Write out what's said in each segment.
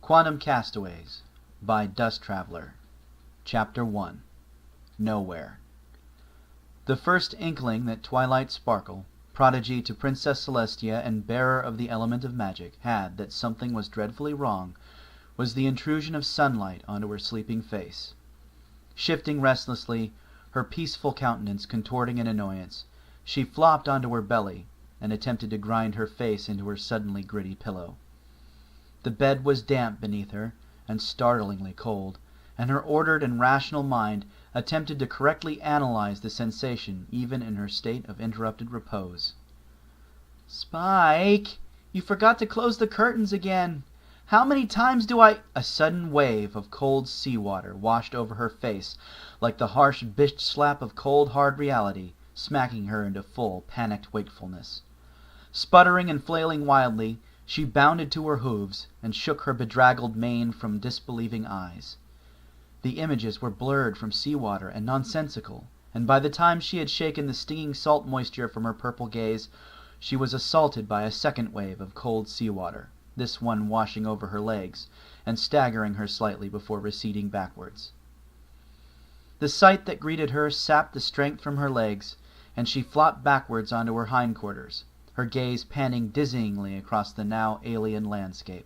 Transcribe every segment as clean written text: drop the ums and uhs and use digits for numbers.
Quantum Castaways by DustTraveller. Chapter 1. Nowhere. The first inkling that Twilight Sparkle, prodigy to Princess Celestia and bearer of the element of magic, had that something was dreadfully wrong, was the intrusion of sunlight onto her sleeping face. Shifting restlessly, her peaceful countenance contorting in annoyance, she flopped onto her belly and attempted to grind her face into her suddenly gritty pillow. The bed was damp beneath her, and startlingly cold, and her ordered and rational mind attempted to correctly analyze the sensation even in her state of interrupted repose. "Spike, you forgot to close the curtains again. How many times do I—" A sudden wave of cold sea-water washed over her face like the harsh bitch slap of cold hard reality, smacking her into full, panicked wakefulness. Sputtering and flailing wildly, she bounded to her hooves and shook her bedraggled mane from disbelieving eyes. The images were blurred from seawater and nonsensical, and by the time she had shaken the stinging salt moisture from her purple gaze, she was assaulted by a second wave of cold seawater, this one washing over her legs and staggering her slightly before receding backwards. The sight that greeted her sapped the strength from her legs, and she flopped backwards onto her hindquarters, her gaze panning dizzyingly across the now alien landscape.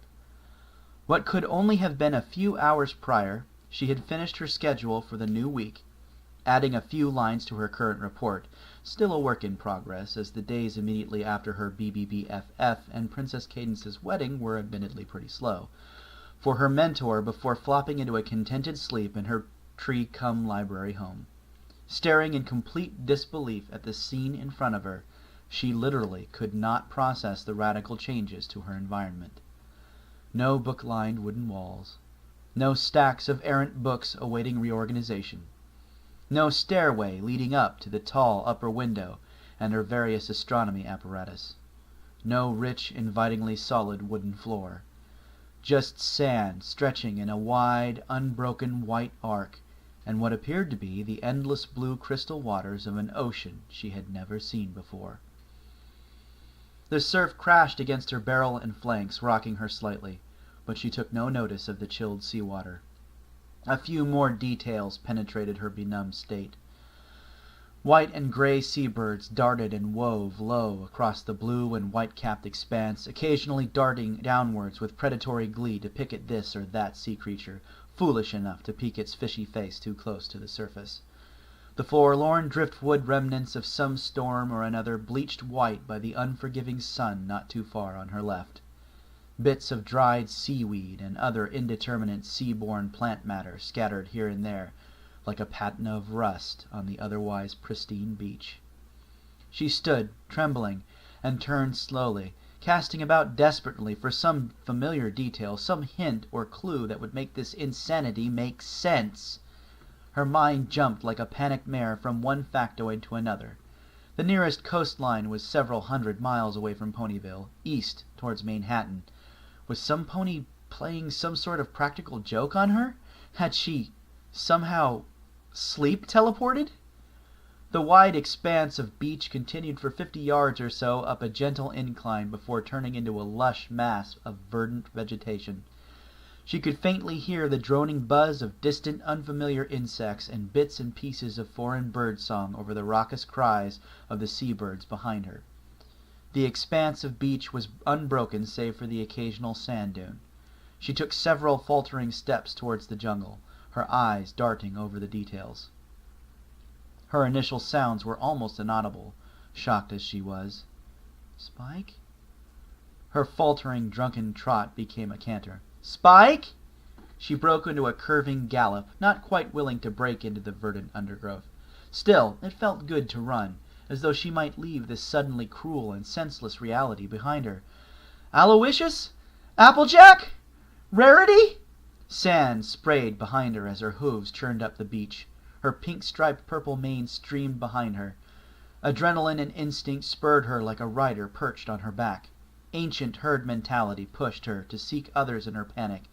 What could only have been a few hours prior, she had finished her schedule for the new week, adding a few lines to her current report, still a work in progress, as the days immediately after her BBBFF and Princess Cadence's wedding were admittedly pretty slow, for her mentor before flopping into a contented sleep in her tree-cum library home. Staring in complete disbelief at the scene in front of her, she literally could not process the radical changes to her environment. No book-lined wooden walls. No stacks of errant books awaiting reorganization. No stairway leading up to the tall upper window and her various astronomy apparatus. No rich, invitingly solid wooden floor. Just sand stretching in a wide, unbroken white arc, and what appeared to be the endless blue crystal waters of an ocean she had never seen before. The surf crashed against her barrel and flanks, rocking her slightly, but she took no notice of the chilled seawater. A few more details penetrated her benumbed state. White and gray seabirds darted and wove low across the blue and white-capped expanse, occasionally darting downwards with predatory glee to pick at this or that sea creature, foolish enough to peek its fishy face too close to the surface. The forlorn driftwood remnants of some storm or another bleached white by the unforgiving sun not too far on her left. Bits of dried seaweed and other indeterminate sea-borne plant matter scattered here and there, like a patina of rust on the otherwise pristine beach. She stood, trembling, and turned slowly, casting about desperately for some familiar detail, some hint or clue that would make this insanity make sense. Her mind jumped like a panicked mare from one factoid to another. The nearest coastline was several hundred miles away from Ponyville, east towards Manhattan. Was some pony playing some sort of practical joke on her? Had she somehow sleep teleported? The wide expanse of beach continued for 50 yards or so up a gentle incline before turning into a lush mass of verdant vegetation. She could faintly hear the droning buzz of distant, unfamiliar insects and bits and pieces of foreign bird song over the raucous cries of the seabirds behind her. The expanse of beach was unbroken save for the occasional sand dune. She took several faltering steps towards the jungle, her eyes darting over the details. Her initial sounds were almost inaudible, shocked as she was. "Spike?" Her faltering, drunken trot became a canter. "Spike!" She broke into a curving gallop, not quite willing to break into the verdant undergrowth. Still, it felt good to run, as though she might leave this suddenly cruel and senseless reality behind her. "Aloysius? Applejack? Rarity?" Sand sprayed behind her as her hooves churned up the beach. Her pink-striped purple mane streamed behind her. Adrenaline and instinct spurred her like a rider perched on her back. Ancient herd mentality pushed her to seek others in her panic,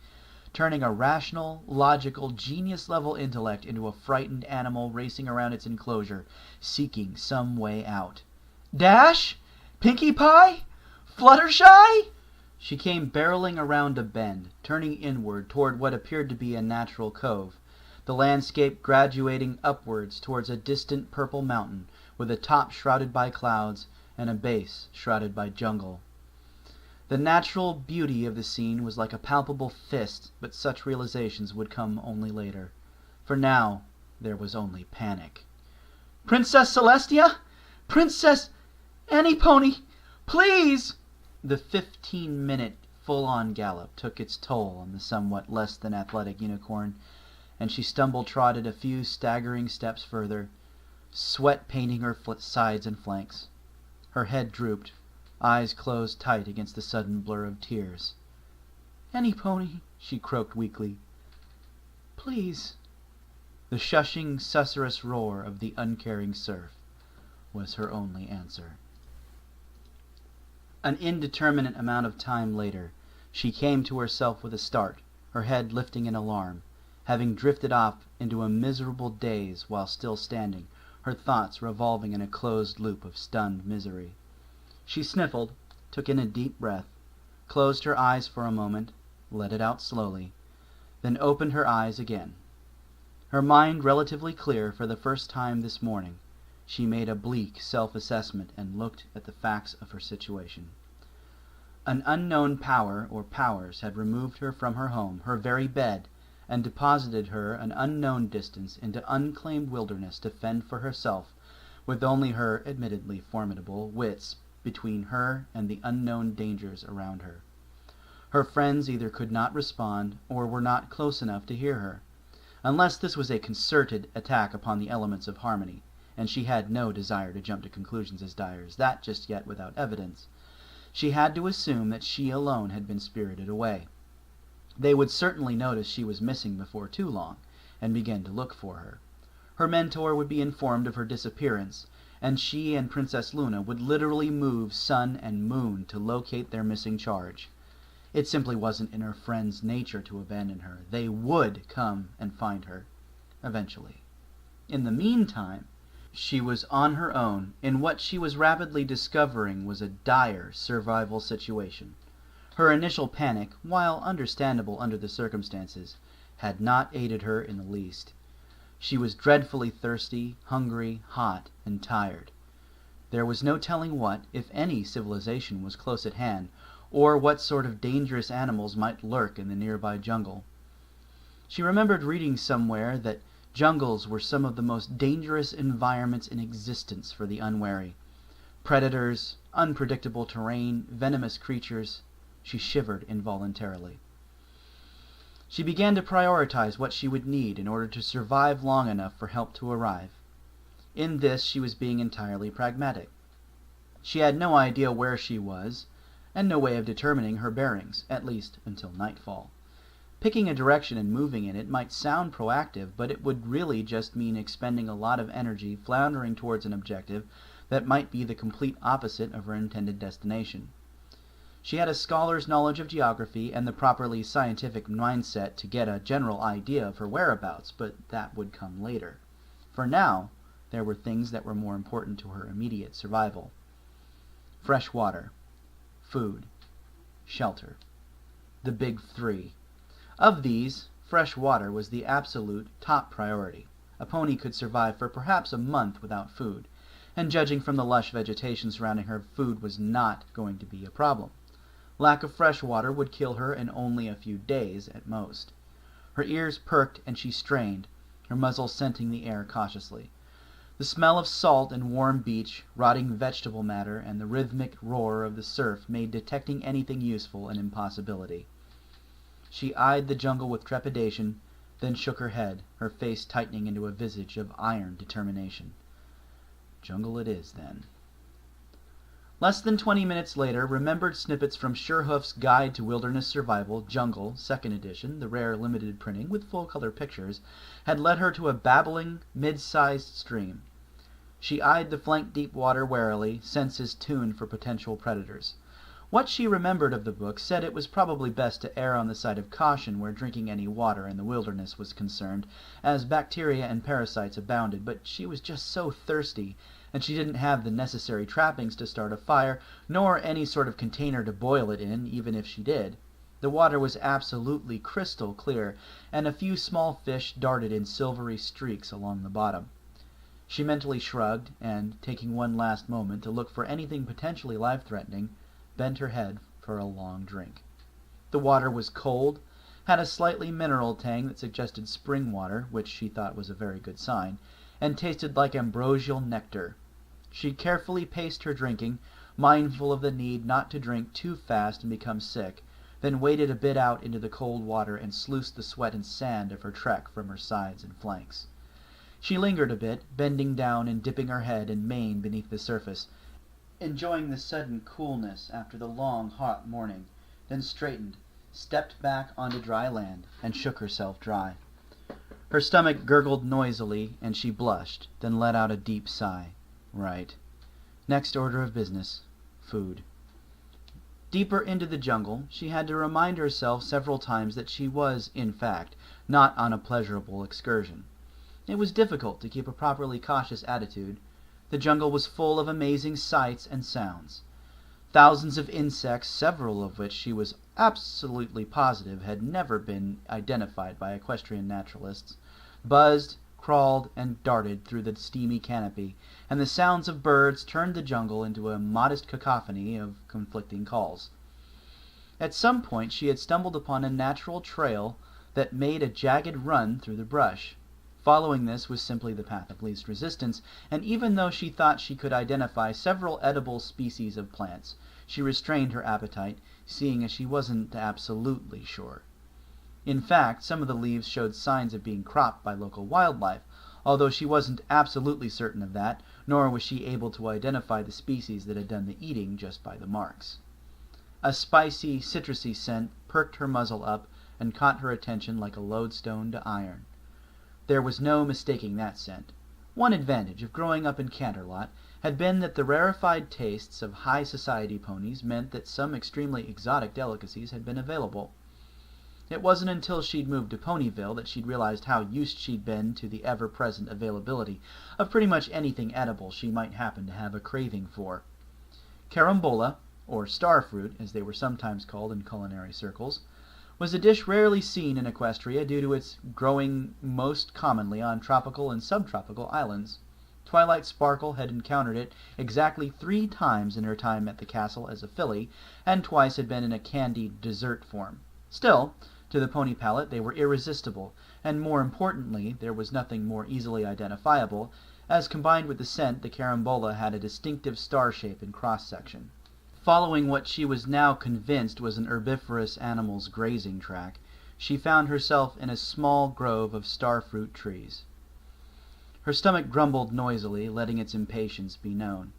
turning a rational, logical, genius-level intellect into a frightened animal racing around its enclosure, seeking some way out. "Dash? Pinkie Pie? Fluttershy?" She came barreling around a bend, turning inward toward what appeared to be a natural cove, the landscape graduating upwards towards a distant purple mountain, with a top shrouded by clouds and a base shrouded by jungle. The natural beauty of the scene was like a palpable fist, but such realizations would come only later. For now, there was only panic. "Princess Celestia? Princess Annie Pony? Please!" The 15-minute full-on gallop took its toll on the somewhat less than athletic unicorn, and she stumble-trotted a few staggering steps further, sweat painting her sides and flanks. Her head drooped, eyes closed tight against the sudden blur of tears. "Annie Pony," she croaked weakly. "Please." The shushing, susurrus roar of the uncaring surf was her only answer. An indeterminate amount of time later, she came to herself with a start, her head lifting in alarm, having drifted off into a miserable daze while still standing, her thoughts revolving in a closed loop of stunned misery. She sniffled, took in a deep breath, closed her eyes for a moment, let it out slowly, then opened her eyes again. Her mind relatively clear for the first time this morning, she made a bleak self-assessment and looked at the facts of her situation. An unknown power or powers had removed her from her home, her very bed, and deposited her an unknown distance into unclaimed wilderness to fend for herself, with only her admittedly formidable wits between her and the unknown dangers around her. Her friends either could not respond or were not close enough to hear her, unless this was a concerted attack upon the elements of harmony, and she had no desire to jump to conclusions as dire as that just yet without evidence. She had to assume that she alone had been spirited away. They would certainly notice she was missing before too long, and begin to look for her. Her mentor would be informed of her disappearance, and she and Princess Luna would literally move sun and moon to locate their missing charge. It simply wasn't in her friends' nature to abandon her. They would come and find her, eventually. In the meantime, she was on her own in what she was rapidly discovering was a dire survival situation. Her initial panic, while understandable under the circumstances, had not aided her in the least. She was dreadfully thirsty, hungry, hot, and tired. There was no telling what, if any, civilization was close at hand, or what sort of dangerous animals might lurk in the nearby jungle. She remembered reading somewhere that jungles were some of the most dangerous environments in existence for the unwary. Predators, unpredictable terrain, venomous creatures. She shivered involuntarily. She began to prioritize what she would need in order to survive long enough for help to arrive. In this she was being entirely pragmatic. She had no idea where she was, and no way of determining her bearings, at least until nightfall. Picking a direction and moving in it might sound proactive, but it would really just mean expending a lot of energy floundering towards an objective that might be the complete opposite of her intended destination. She had a scholar's knowledge of geography and the properly scientific mindset to get a general idea of her whereabouts, but that would come later. For now, there were things that were more important to her immediate survival. Fresh water, food, shelter. The big three. Of these, fresh water was the absolute top priority. A pony could survive for perhaps a month without food, and judging from the lush vegetation surrounding her, food was not going to be a problem. Lack of fresh water would kill her in only a few days at most. Her ears perked and she strained, her muzzle scenting the air cautiously. The smell of salt and warm beach, rotting vegetable matter, and the rhythmic roar of the surf made detecting anything useful an impossibility. She eyed the jungle with trepidation, then shook her head, her face tightening into a visage of iron determination. Jungle it is, then. Less than 20 minutes later, remembered snippets from Surehoof's Guide to Wilderness Survival, Jungle, 2nd edition, the rare limited printing with full-color pictures, had led her to a babbling, mid-sized stream. She eyed the flank-deep water warily, senses tuned for potential predators. What she remembered of the book said it was probably best to err on the side of caution where drinking any water in the wilderness was concerned, as bacteria and parasites abounded, but she was just so thirsty, and she didn't have the necessary trappings to start a fire, nor any sort of container to boil it in, even if she did. The water was absolutely crystal clear, and a few small fish darted in silvery streaks along the bottom. She mentally shrugged, and, taking one last moment to look for anything potentially life-threatening, bent her head for a long drink. The water was cold, had a slightly mineral tang that suggested spring water, which she thought was a very good sign, and tasted like ambrosial nectar. She carefully paced her drinking, mindful of the need not to drink too fast and become sick, then waded a bit out into the cold water and sluiced the sweat and sand of her trek from her sides and flanks. She lingered a bit, bending down and dipping her head and mane beneath the surface, enjoying the sudden coolness after the long, hot morning, then straightened, stepped back onto dry land, and shook herself dry. Her stomach gurgled noisily, and she blushed, then let out a deep sigh. Right. Next order of business. Food. Deeper into the jungle, she had to remind herself several times that she was, in fact, not on a pleasurable excursion. It was difficult to keep a properly cautious attitude. The jungle was full of amazing sights and sounds. Thousands of insects, several of which she was absolutely positive had never been identified by equestrian naturalists, buzzed, crawled, and darted through the steamy canopy, and the sounds of birds turned the jungle into a modest cacophony of conflicting calls. At some point she had stumbled upon a natural trail that made a jagged run through the brush. Following this was simply the path of least resistance, and even though she thought she could identify several edible species of plants, she restrained her appetite, seeing as she wasn't absolutely sure. In fact, some of the leaves showed signs of being cropped by local wildlife, although she wasn't absolutely certain of that, nor was she able to identify the species that had done the eating just by the marks. A spicy, citrusy scent perked her muzzle up and caught her attention like a lodestone to iron. There was no mistaking that scent. One advantage of growing up in Canterlot had been that the rarefied tastes of high society ponies meant that some extremely exotic delicacies had been available. It wasn't until she'd moved to Ponyville that she'd realized how used she'd been to the ever-present availability of pretty much anything edible she might happen to have a craving for. Carambola, or starfruit as they were sometimes called in culinary circles, was a dish rarely seen in Equestria due to its growing most commonly on tropical and subtropical islands. Twilight Sparkle had encountered it exactly 3 times in her time at the castle as a filly, and twice had been in a candied dessert form. Still, to the pony palate they were irresistible, and more importantly, there was nothing more easily identifiable, as combined with the scent, the carambola had a distinctive star shape and cross-section. Following what she was now convinced was an herbivorous animal's grazing track, she found herself in a small grove of starfruit trees. Her stomach grumbled noisily, letting its impatience be known.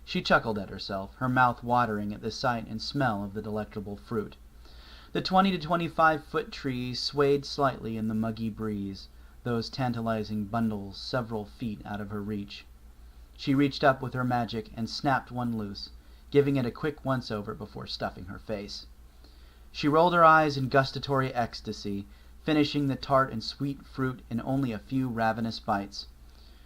She chuckled at herself, her mouth watering at the sight and smell of the delectable fruit. The 20 to 25-foot trees swayed slightly in the muggy breeze, those tantalizing bundles several feet out of her reach. She reached up with her magic and snapped one loose, giving it a quick once-over before stuffing her face. She rolled her eyes in gustatory ecstasy, finishing the tart and sweet fruit in only a few ravenous bites.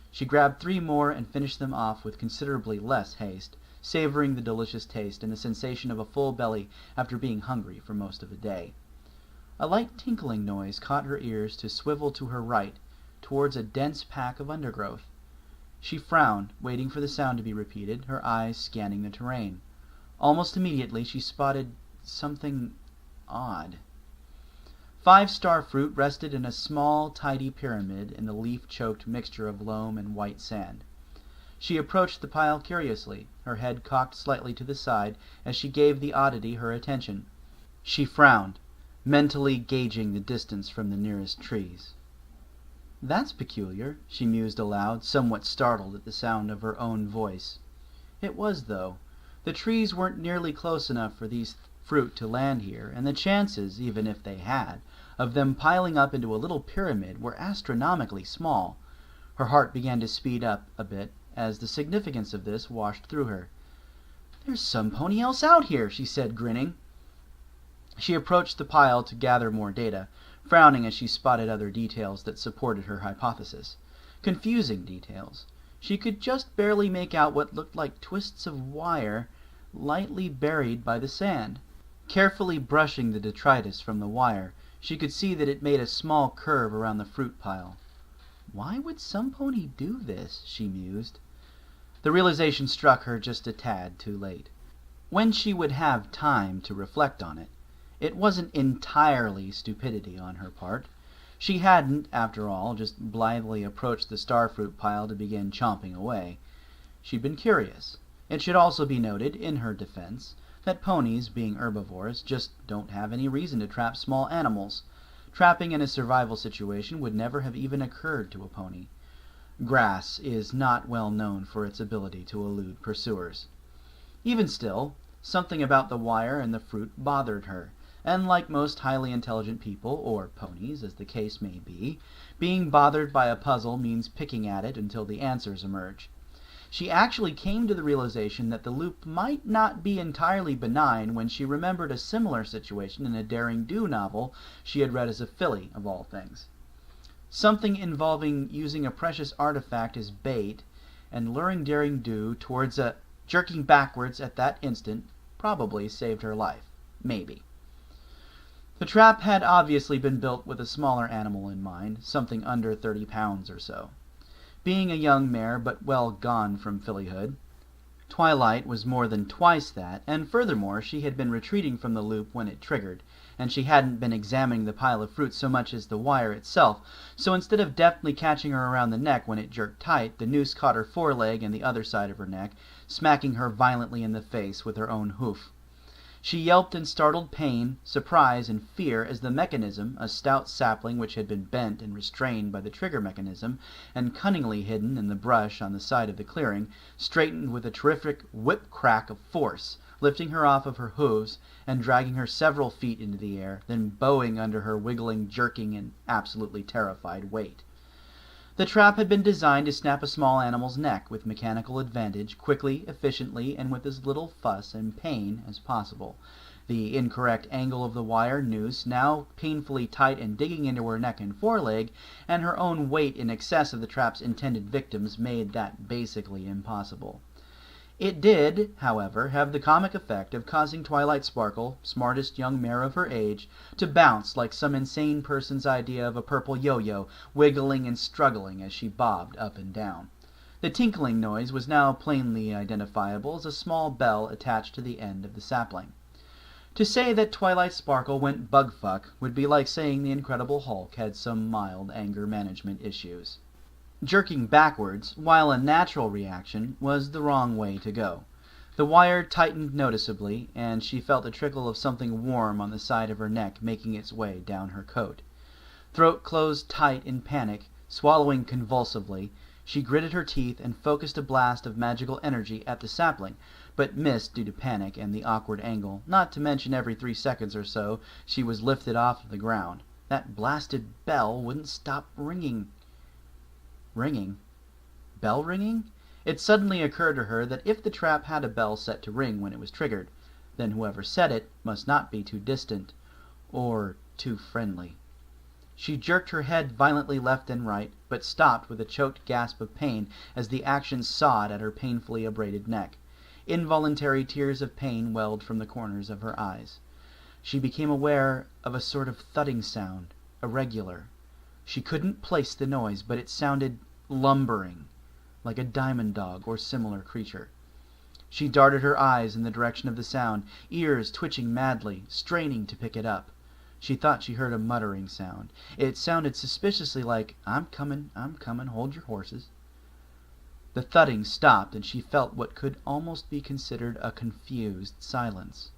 She grabbed 3 more and finished them off with considerably less haste, savoring the delicious taste and the sensation of a full belly after being hungry for most of the day. A light tinkling noise caught her ears to swivel to her right, towards a dense pack of undergrowth. She frowned, waiting for the sound to be repeated, her eyes scanning the terrain. Almost immediately she spotted something odd. 5 starfruit rested in a small, tidy pyramid in the leaf-choked mixture of loam and white sand. She approached the pile curiously, her head cocked slightly to the side as she gave the oddity her attention. She frowned, mentally gauging the distance from the nearest trees. "That's peculiar," she mused aloud, somewhat startled at the sound of her own voice. It was, though. The trees weren't nearly close enough for these fruit to land here, and the chances, even if they had, of them piling up into a little pyramid were astronomically small. Her heart began to speed up a bit as the significance of this washed through her. "There's some pony else out here," she said, grinning. She approached the pile to gather more data, frowning as she spotted other details that supported her hypothesis. Confusing details. She could just barely make out what looked like twists of wire lightly buried by the sand. Carefully brushing the detritus from the wire, she could see that it made a small curve around the fruit pile. Why would some pony do this? She mused. The realization struck her just a tad too late. When she would have time to reflect on it, it wasn't entirely stupidity on her part. She hadn't, after all, just blithely approached the starfruit pile to begin chomping away. She'd been curious. It should also be noted, in her defense, that ponies, being herbivores, just don't have any reason to trap small animals. Trapping in a survival situation would never have even occurred to a pony. Grass is not well known for its ability to elude pursuers. Even still, something about the wire and the fruit bothered her, and like most highly intelligent people, or ponies as the case may be, being bothered by a puzzle means picking at it until the answers emerge. She actually came to the realization that the loop might not be entirely benign when she remembered a similar situation in a Daring Do novel she had read as a filly, of all things. Something involving using a precious artifact as bait and luring Daring Do towards a jerking backwards at that instant probably saved her life. Maybe. The trap had obviously been built with a smaller animal in mind, something under 30 pounds or so. Being a young mare but well gone from fillyhood, Twilight was more than twice that, and furthermore she had been retreating from the loop when it triggered, and she hadn't been examining the pile of fruit so much as the wire itself, so instead of deftly catching her around the neck when it jerked tight, the noose caught her foreleg and the other side of her neck, smacking her violently in the face with her own hoof. She yelped in startled pain, surprise, and fear as the mechanism, a stout sapling which had been bent and restrained by the trigger mechanism, and cunningly hidden in the brush on the side of the clearing, straightened with a terrific whip-crack of force, lifting her off of her hooves and dragging her several feet into the air, then bowing under her wiggling, jerking, and absolutely terrified weight. The trap had been designed to snap a small animal's neck with mechanical advantage, quickly, efficiently, and with as little fuss and pain as possible. The incorrect angle of the wire noose, now painfully tight and digging into her neck and foreleg, and her own weight in excess of the trap's intended victims made that basically impossible. It did, however, have the comic effect of causing Twilight Sparkle, smartest young mare of her age, to bounce like some insane person's idea of a purple yo-yo, wiggling and struggling as she bobbed up and down. The tinkling noise was now plainly identifiable as a small bell attached to the end of the sapling. To say that Twilight Sparkle went bug-fuck would be like saying the Incredible Hulk had some mild anger management issues. Jerking backwards, while a natural reaction, was the wrong way to go. The wire tightened noticeably, and she felt a trickle of something warm on the side of her neck making its way down her coat. Throat closed tight in panic, swallowing convulsively, she gritted her teeth and focused a blast of magical energy at the sapling, but missed due to panic and the awkward angle, not to mention every 3 seconds or so she was lifted off of the ground. That blasted bell wouldn't stop ringing. Ringing? Bell ringing? It suddenly occurred to her that if the trap had a bell set to ring when it was triggered, then whoever set it must not be too distant, or too friendly. She jerked her head violently left and right, but stopped with a choked gasp of pain as the action sawed at her painfully abraded neck. Involuntary tears of pain welled from the corners of her eyes. She became aware of a sort of thudding sound, irregular. She couldn't place the noise, but it sounded lumbering, like a diamond dog or similar creature. She darted her eyes in the direction of the sound, ears twitching madly, straining to pick it up. She thought she heard a muttering sound. It sounded suspiciously like, I'm coming, hold your horses." The thudding stopped, and she felt what could almost be considered a confused silence.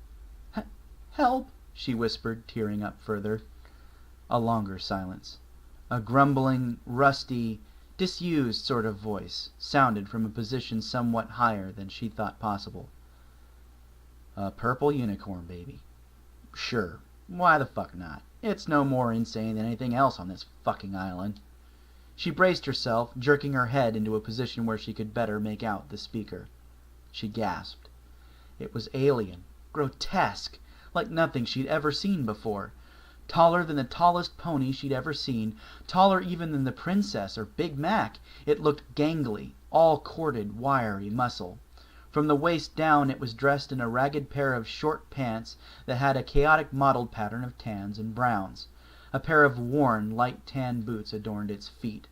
"Help!" she whispered, tearing up further. A longer silence. A grumbling, rusty, disused sort of voice sounded from a position somewhat higher than she thought possible. "A purple unicorn, baby. Sure, why the fuck not? It's no more insane than anything else on this fucking island." She braced herself, jerking her head into a position where she could better make out the speaker. She gasped. It was alien, grotesque, like nothing she'd ever seen before. Taller than the tallest pony she'd ever seen, taller even than the Princess or Big Mac. It looked gangly, all corded, wiry muscle. From the waist down it was dressed in a ragged pair of short pants that had a chaotic mottled pattern of tans and browns. A pair of worn, light tan boots adorned its feet.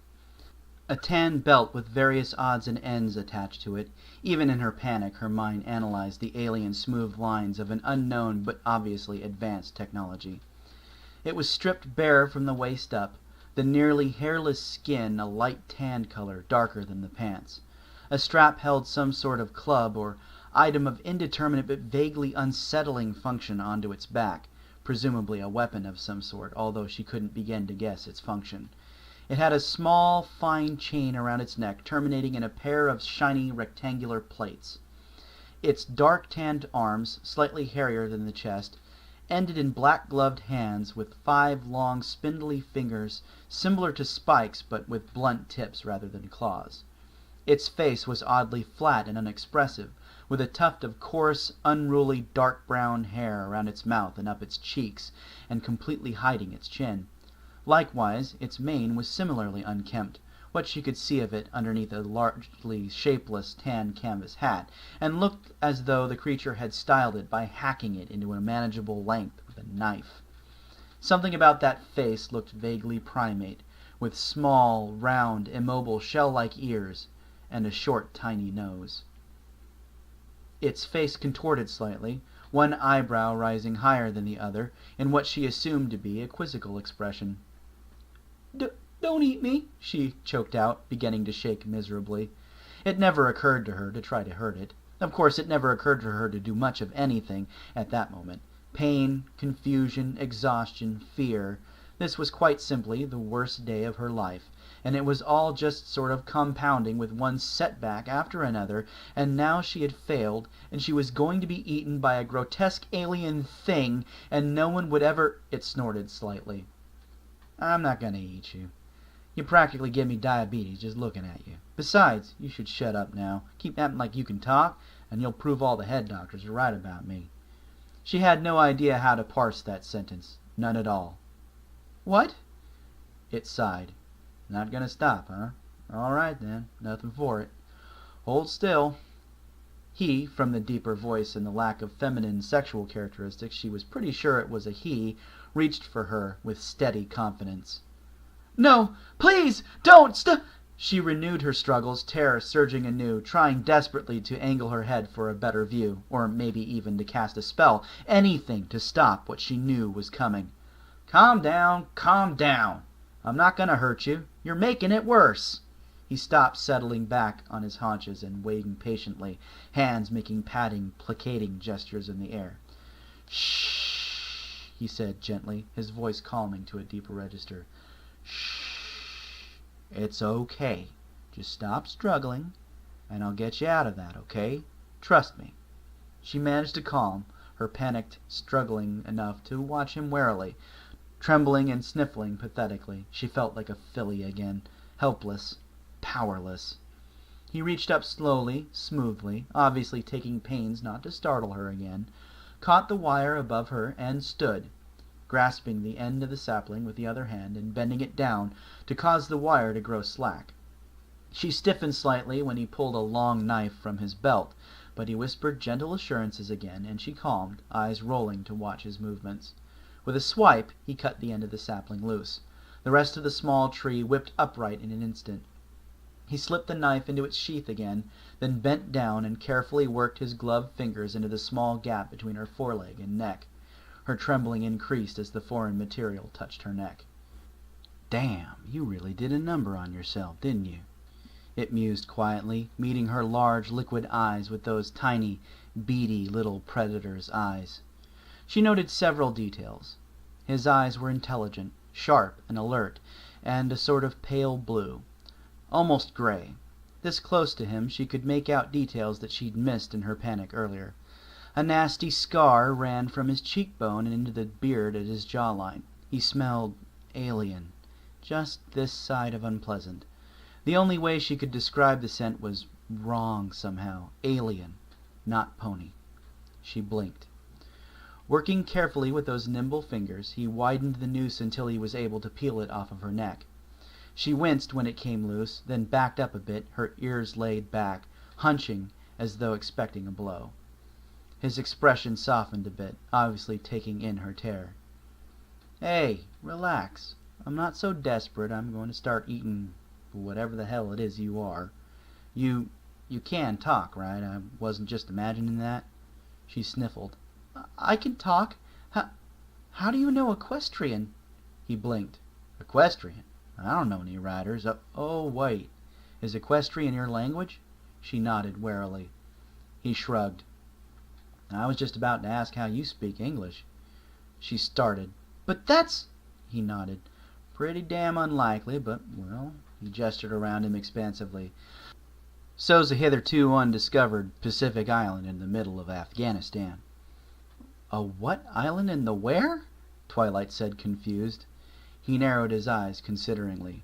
A tan belt with various odds and ends attached to it. Even in her panic, her mind analyzed the alien smooth lines of an unknown but obviously advanced technology. It was stripped bare from the waist up, the nearly hairless skin a light tan color, darker than the pants. A strap held some sort of club or item of indeterminate but vaguely unsettling function onto its back, presumably a weapon of some sort, although she couldn't begin to guess its function. It had a small, fine chain around its neck, terminating in a pair of shiny rectangular plates. Its dark-tanned arms, slightly hairier than the chest, ended in black-gloved hands with 5 long, spindly fingers, similar to spikes but with blunt tips rather than claws. Its face was oddly flat and unexpressive, with a tuft of coarse, unruly, dark brown hair around its mouth and up its cheeks, and completely hiding its chin. Likewise, its mane was similarly unkempt, what she could see of it underneath a largely shapeless tan canvas hat, and looked as though the creature had styled it by hacking it into a manageable length with a knife. Something about that face looked vaguely primate, with small, round, immobile, shell-like ears, and a short, tiny nose. Its face contorted slightly, one eyebrow rising higher than the other, in what she assumed to be a quizzical expression. "Don't eat me," she choked out, beginning to shake miserably. It never occurred to her to try to hurt it. Of course, it never occurred to her to do much of anything at that moment. Pain, confusion, exhaustion, fear. This was quite simply the worst day of her life, and it was all just sort of compounding with one setback after another, and now she had failed, and she was going to be eaten by a grotesque alien thing, and no one would ever— It snorted slightly. "I'm not going to eat you. You practically give me diabetes just looking at you. Besides, you should shut up now. Keep acting like you can talk, and you'll prove all the head doctors are right about me." She had no idea how to parse that sentence. None at all. "What?" It sighed. "Not gonna stop, huh? All right, then. Nothing for it. Hold still." He, from the deeper voice and the lack of feminine sexual characteristics, she was pretty sure it was a he, reached for her with steady confidence. "No! Please! Don't! She renewed her struggles, terror surging anew, trying desperately to angle her head for a better view, or maybe even to cast a spell, anything to stop what she knew was coming. Calm down! I'm not going to hurt you. You're making it worse." He stopped, settling back on his haunches and waiting patiently, hands making patting, placating gestures in the air. "Shh," he said gently, his voice calming to a deeper register. "Shh. It's okay. Just stop struggling, and I'll get you out of that, okay? Trust me." She managed to calm, her panicked struggling enough to watch him warily. Trembling and sniffling pathetically, she felt like a filly again, helpless, powerless. He reached up slowly, smoothly, obviously taking pains not to startle her again, caught the wire above her, and stood, grasping the end of the sapling with the other hand and bending it down to cause the wire to grow slack. She stiffened slightly when he pulled a long knife from his belt, but he whispered gentle assurances again, and she calmed, eyes rolling to watch his movements. With a swipe, he cut the end of the sapling loose. The rest of the small tree whipped upright in an instant. He slipped the knife into its sheath again, then bent down and carefully worked his gloved fingers into the small gap between her foreleg and neck. Her trembling increased as the foreign material touched her neck. "Damn, you really did a number on yourself, didn't you?" it mused quietly, meeting her large liquid eyes with those tiny, beady little predator's eyes. She noted several details. His eyes were intelligent, sharp and alert, and a sort of pale blue, almost gray. This close to him, she could make out details that she'd missed in her panic earlier. A nasty scar ran from his cheekbone and into the beard at his jawline. He smelled alien, just this side of unpleasant. The only way she could describe the scent was wrong somehow. Alien, not pony. She blinked. Working carefully with those nimble fingers, he widened the noose until he was able to peel it off of her neck. She winced when it came loose, then backed up a bit, her ears laid back, hunching as though expecting a blow. His expression softened a bit, obviously taking in her terror. "Hey, relax. I'm not so desperate I'm going to start eating whatever the hell it is you are. You can talk, right? I wasn't just imagining that." She sniffled. "I can talk. How do you know Equestrian?" He blinked. "Equestrian? I don't know any riders. Oh, wait. Is Equestrian your language?" She nodded warily. He shrugged. "I was just about to ask how you speak English." She started. "But that's—" He nodded. "Pretty damn unlikely, but, well," he gestured around him expansively. "So's a hitherto undiscovered Pacific island in the middle of Afghanistan." "A what island in the where?" Twilight said, confused. He narrowed his eyes consideringly.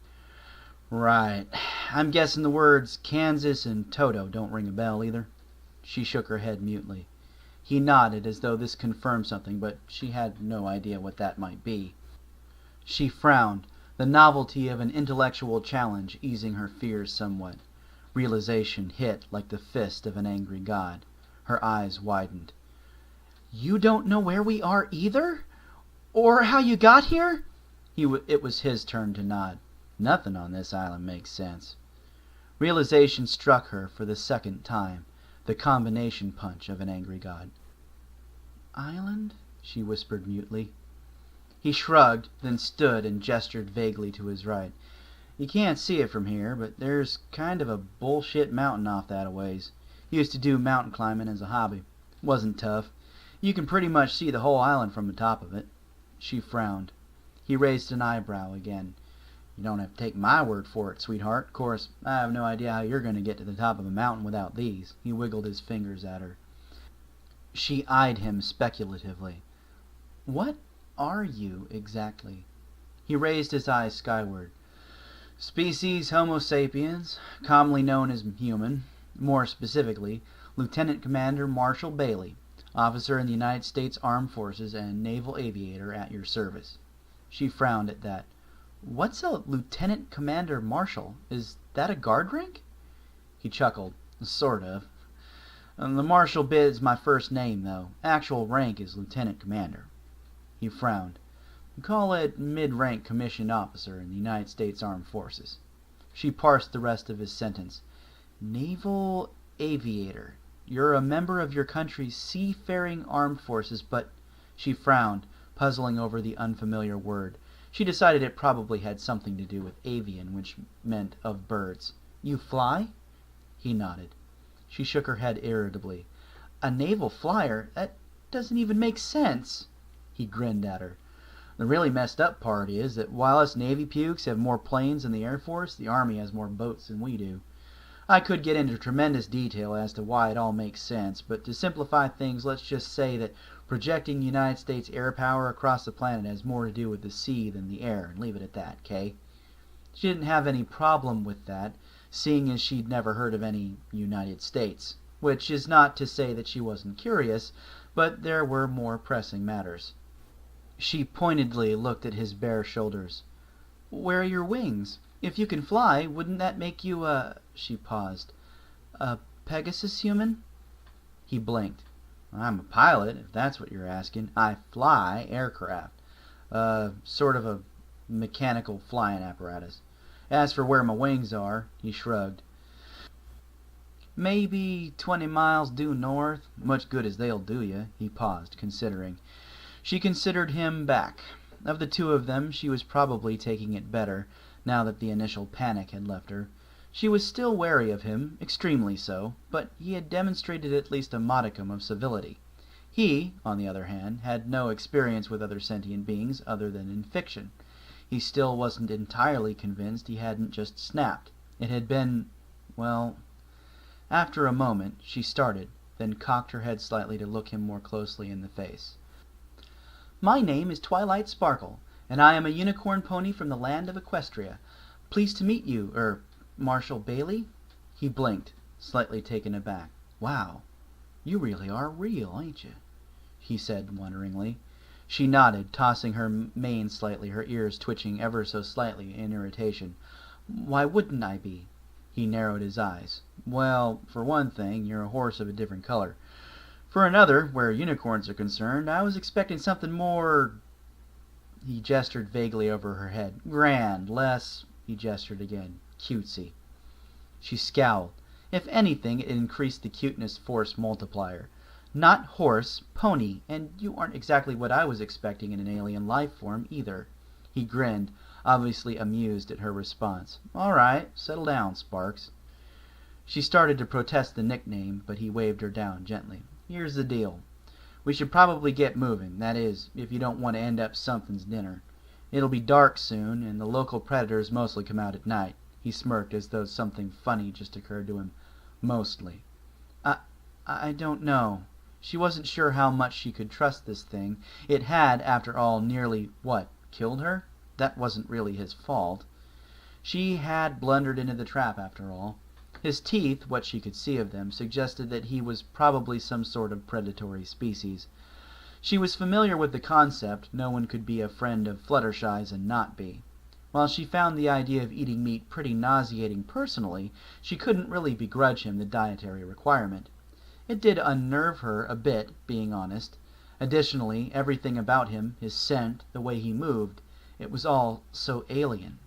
"Right. I'm guessing the words Kansas and Toto don't ring a bell either?" She shook her head mutely. He nodded as though this confirmed something, but she had no idea what that might be. She frowned, the novelty of an intellectual challenge easing her fears somewhat. Realization hit like the fist of an angry god. Her eyes widened. "You don't know where we are either? Or how you got here?" It was his turn to nod. "Nothing on this island makes sense." Realization struck her for the second time, the combination punch of an angry god. "Island?" she whispered mutely. He shrugged, then stood and gestured vaguely to his right. "You can't see it from here, but there's kind of a bullshit mountain off that a ways. Used to do mountain climbing as a hobby. Wasn't tough. You can pretty much see the whole island from the top of it." She frowned. He raised an eyebrow again. "You don't have to take my word for it, sweetheart. Of course, I have no idea how you're going to get to the top of a mountain without these." He wiggled his fingers at her. She eyed him speculatively. "What are you, exactly?" He raised his eyes skyward. "Species Homo sapiens, commonly known as human. More specifically, Lieutenant Commander Marshall Bailey, officer in the United States Armed Forces and naval aviator at your service." She frowned at that. "What's a Lieutenant Commander Marshall? Is that a guard rank?" He chuckled. "Sort of. The Marshall bit's my first name, though. Actual rank is Lieutenant Commander." He frowned. "Call it mid-rank commissioned officer in the United States Armed Forces." She parsed the rest of his sentence. "Naval aviator. You're a member of your country's seafaring armed forces, but—" She frowned, puzzling over the unfamiliar word. She decided it probably had something to do with avian, which meant of birds. "You fly?" He nodded. She shook her head irritably. "A naval flyer? That doesn't even make sense." He grinned at her. "The really messed up part is that while us Navy pukes have more planes than the Air Force, the Army has more boats than we do. I could get into tremendous detail as to why it all makes sense, but to simplify things, let's just say that projecting United States air power across the planet has more to do with the sea than the air, and leave it at that, Kay?" She didn't have any problem with that, seeing as she'd never heard of any United States, which is not to say that she wasn't curious, but there were more pressing matters. She pointedly looked at his bare shoulders. "Where are your wings? If you can fly, wouldn't that make you a—" She paused. "A Pegasus human?" He blinked. "I'm a pilot, if that's what you're asking. I fly aircraft. Sort of a mechanical flying apparatus. As for where my wings are," he shrugged. "Maybe 20 miles due north. Much good as they'll do you." He paused, considering. She considered him back. Of the two of them, she was probably taking it better, now that the initial panic had left her. She was still wary of him, extremely so, but he had demonstrated at least a modicum of civility. He, on the other hand, had no experience with other sentient beings other than in fiction. He still wasn't entirely convinced he hadn't just snapped. It had been, well... After a moment, she started, then cocked her head slightly to look him more closely in the face. "My name is Twilight Sparkle, and I am a unicorn pony from the land of Equestria. Pleased to meet you, Marshall Bailey?" He blinked, slightly taken aback. "Wow, you really are real, ain't you?" he said wonderingly. She nodded, tossing her mane slightly, her ears twitching ever so slightly in irritation. "Why wouldn't I be?" He narrowed his eyes. "Well, for one thing, you're a horse of a different color. For another, where unicorns are concerned, I was expecting something more—" He gestured vaguely over her head. "Grand, less—" He gestured again. "Cutesy." She scowled. If anything, it increased the cuteness force multiplier. "Not horse, pony, and you aren't exactly what I was expecting in an alien life form, either." He grinned, obviously amused at her response. "All right, settle down, Sparks." She started to protest the nickname, but he waved her down gently. "Here's the deal. We should probably get moving, that is, if you don't want to end up something's dinner. It'll be dark soon, and the local predators mostly come out at night." He smirked as though something funny just occurred to him. "Mostly." I don't know." She wasn't sure how much she could trust this thing. It had, after all, nearly, killed her? That wasn't really his fault. She had blundered into the trap, after all. His teeth, what she could see of them, suggested that he was probably some sort of predatory species. She was familiar with the concept. No one could be a friend of Fluttershy's and not be. While she found the idea of eating meat pretty nauseating personally, she couldn't really begrudge him the dietary requirement. It did unnerve her a bit, being honest. Additionally, everything about him, his scent, the way he moved, it was all so alien.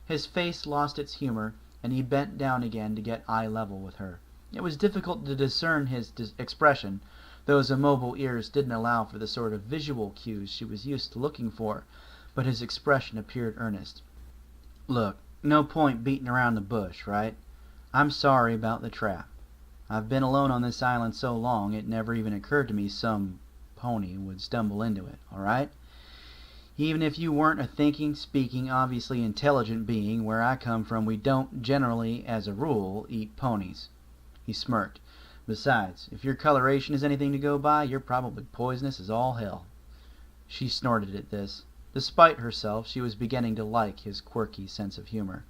His face lost its humor, and he bent down again to get eye level with her. It was difficult to discern his expression. Those immobile ears didn't allow for the sort of visual cues she was used to looking for, but his expression appeared earnest. "Look, no point beating around the bush, right? I'm sorry about the trap. I've been alone on this island so long it never even occurred to me some pony would stumble into it, all right? Even if you weren't a thinking, speaking, obviously intelligent being, where I come from we don't generally, as a rule, eat ponies." He smirked. "Besides, if your coloration is anything to go by, you're probably poisonous as all hell." She snorted at this. Despite herself, she was beginning to like his quirky sense of humor.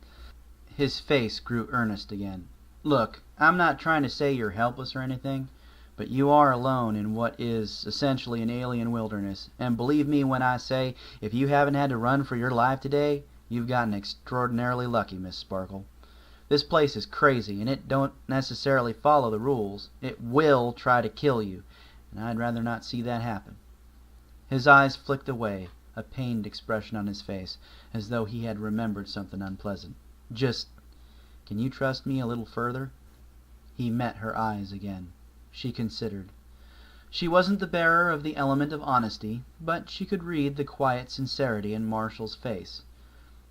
His face grew earnest again. "Look, I'm not trying to say you're helpless or anything, but you are alone in what is essentially an alien wilderness, and believe me when I say, if you haven't had to run for your life today, you've gotten extraordinarily lucky, Miss Sparkle. This place is crazy, and it don't necessarily follow the rules. It will try to kill you, and I'd rather not see that happen." His eyes flicked away, a pained expression on his face, as though he had remembered something unpleasant. Can you trust me a little further?" He met her eyes again. She considered. She wasn't the bearer of the element of honesty, but she could read the quiet sincerity in Marshall's face.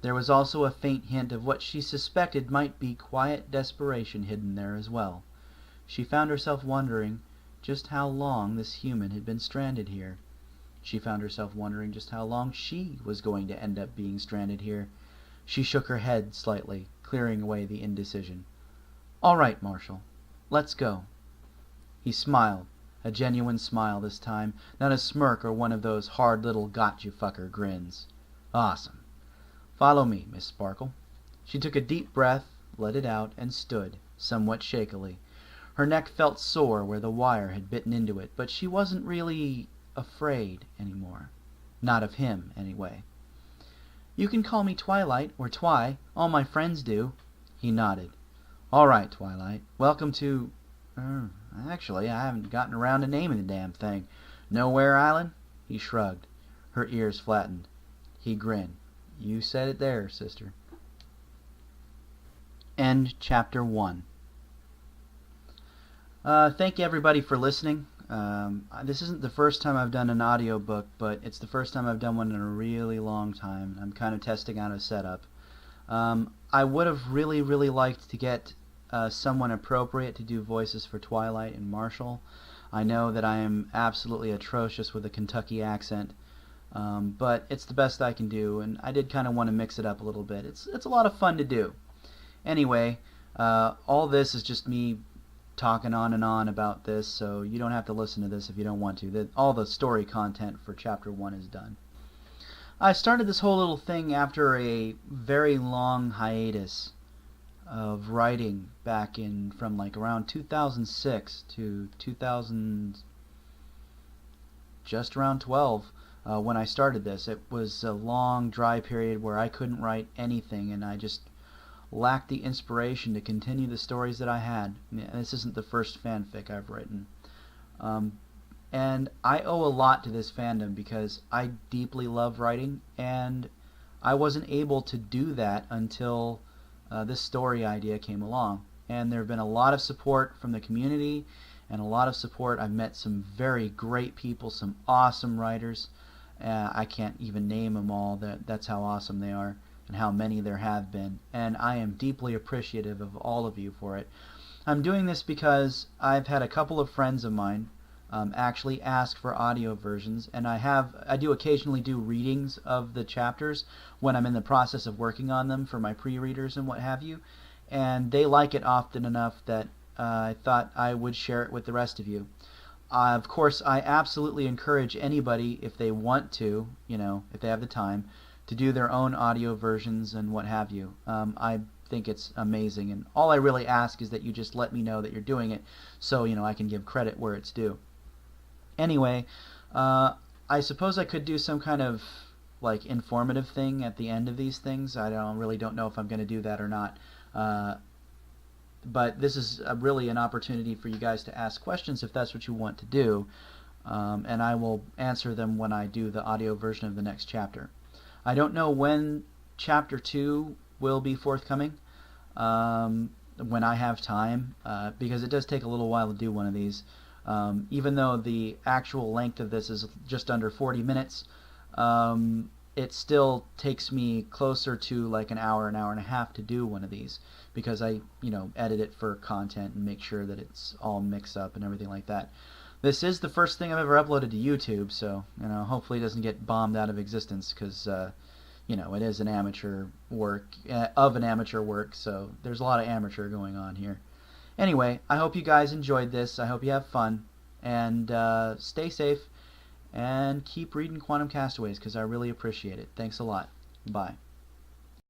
There was also a faint hint of what she suspected might be quiet desperation hidden there as well. She found herself wondering just how long this human had been stranded here. She found herself wondering just how long she was going to end up being stranded here. She shook her head slightly, clearing away the indecision. "All right, Marshall. Let's go." He smiled, a genuine smile this time, not a smirk or one of those hard little got-you-fucker grins. "Awesome. Follow me, Miss Sparkle." She took a deep breath, let it out, and stood, somewhat shakily. Her neck felt sore where the wire had bitten into it, but she wasn't really afraid anymore. Not of him, anyway. "You can call me Twilight, or Twi. All my friends do." He nodded. "All right, Twilight. Welcome to... actually, I haven't gotten around to naming the damn thing. Nowhere Island?" He shrugged. Her ears flattened. He grinned. "You said it there, sister." End chapter 1. Thank you everybody for listening. This isn't the first time I've done an audiobook, but it's the first time I've done one in a really long time. I'm kind of testing out a setup. I would have really liked to get someone appropriate to do voices for Twilight and Marshall. I know that I am absolutely atrocious with a Kentucky accent, but it's the best I can do, and I did kind of want to mix it up a little bit. It's a lot of fun to do. Anyway, all this is just me talking on and on about this, so you don't have to listen to this if you don't want to. All the story content for Chapter 1 is done. I started this whole little thing after a very long hiatus of writing back from like around 2006 to just around 12 when I started this. It was a long dry period where I couldn't write anything, and I just lacked the inspiration to continue the stories that I had. This isn't the first fanfic I've written. And I owe a lot to this fandom because I deeply love writing, and I wasn't able to do that until this story idea came along. And there have been a lot of support from the community and a lot of support. I've met some very great people, some awesome writers. I can't even name them all. That's how awesome they are and how many there have been. And I am deeply appreciative of all of you for it. I'm doing this because I've had a couple of friends of mine actually ask for audio versions, and I do occasionally do readings of the chapters when I'm in the process of working on them for my pre-readers and what have you, and they like it often enough that I thought I would share it with the rest of you. Of course, I absolutely encourage anybody, if they want to, if they have the time, to do their own audio versions and what have you. I think it's amazing, and all I really ask is that you just let me know that you're doing it so I can give credit where it's due. Anyway, I suppose I could do some kind of informative thing at the end of these things. I really don't know if I'm going to do that or not. But this is really an opportunity for you guys to ask questions if that's what you want to do, and I will answer them when I do the audio version of the next chapter. I don't know when chapter 2 will be forthcoming, when I have time, because it does take a little while to do one of these. Even though the actual length of this is just under 40 minutes, it still takes me closer to an hour and a half to do one of these, because I edit it for content and make sure that it's all mixed up and everything like that. This is the first thing I've ever uploaded to YouTube, so hopefully it doesn't get bombed out of existence, because it is an amateur work of an amateur work, so there's a lot of amateur going on here. Anyway, I hope you guys enjoyed this. I hope you have fun, and stay safe, and keep reading Quantum Castaways, because I really appreciate it. Thanks a lot. Bye.